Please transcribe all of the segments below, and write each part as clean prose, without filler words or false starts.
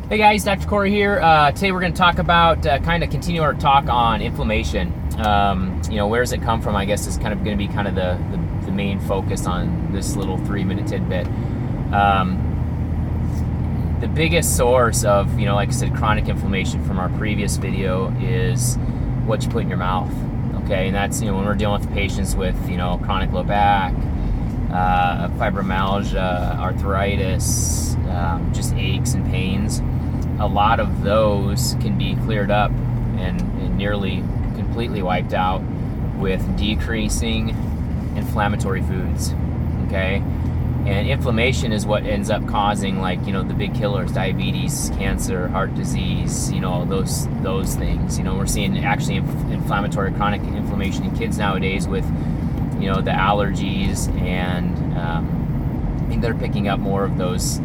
Hey guys, Dr. Kory here. Today we're going to talk about, kind of continue our talk on inflammation. Where does it come from, I guess, is kind of going to be kind of the main focus on this little 3-minute tidbit. The biggest source of, like I said, chronic inflammation from our previous video is what you put in your mouth. Okay, and that's, when we're dealing with patients with, chronic low back, fibromyalgia, arthritis, just aches and pains. A lot of those can be cleared up and nearly completely wiped out with decreasing inflammatory foods, okay? And inflammation is what ends up causing, like, the big killers: diabetes, cancer, heart disease, those things. We're seeing actually inflammatory chronic inflammation in kids nowadays with, the allergies, and I think they're picking up more of those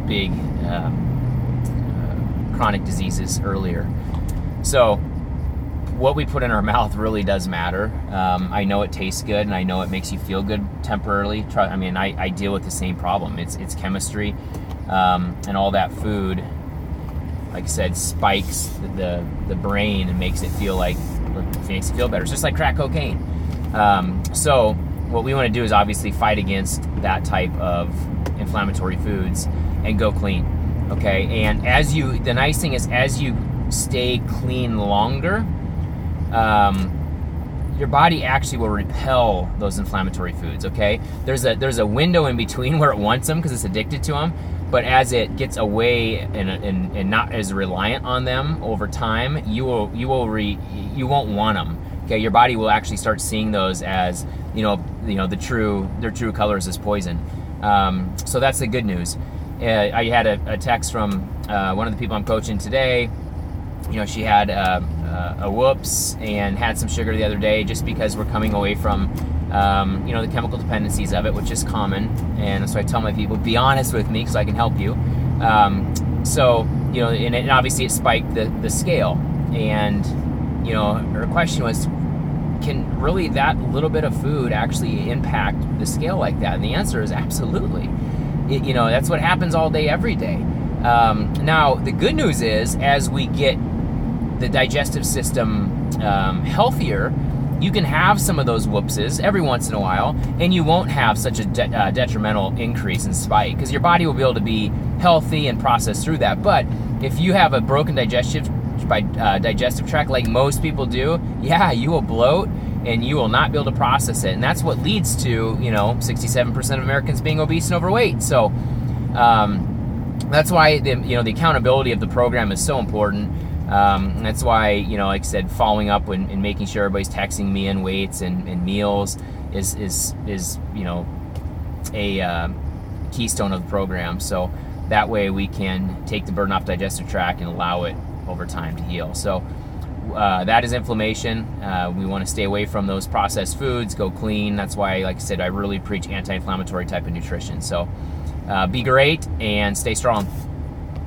big chronic diseases earlier. So what we put in our mouth really does matter. I know it tastes good, and I know it makes you feel good temporarily. I deal with the same problem. It's chemistry, and all that food, like I said, spikes the brain and makes it feel better. It's just like crack cocaine. So what we want to do is obviously fight against that type of inflammatory foods and go clean. Okay, and the nice thing is, as you stay clean longer, your body actually will repel those inflammatory foods. Okay, there's a window in between where it wants them because it's addicted to them, but as it gets away and not as reliant on them over time, you won't want them. Okay, your body will actually start seeing those as their true colors as poison. So that's the good news. I had a text from one of the people I'm coaching today. She had a whoops and had some sugar the other day, just because we're coming away from the chemical dependencies of it, which is common. And so I tell my people, be honest with me because I can help you. And obviously it spiked the scale. And her question was, can really that little bit of food actually impact the scale like that? And the answer is absolutely. That's what happens all day, every day. Now, the good news is, as we get the digestive system healthier, you can have some of those whoopses every once in a while, and you won't have such a detrimental increase in spike, because your body will be able to be healthy and process through that. But if you have a broken digestive tract, like most people do, you will bloat, and you will not be able to process it. And that's what leads to, 67% of Americans being obese and overweight. So that's why the accountability of the program is so important. That's why, like I said, following up and making sure everybody's texting me in weights and meals is a keystone of the program. So that way we can take the burden off the digestive tract and allow it over time to heal. So that is inflammation. We want to stay away from those processed foods, go clean. That's why, like I said, I really preach anti-inflammatory type of nutrition. So be great and stay strong.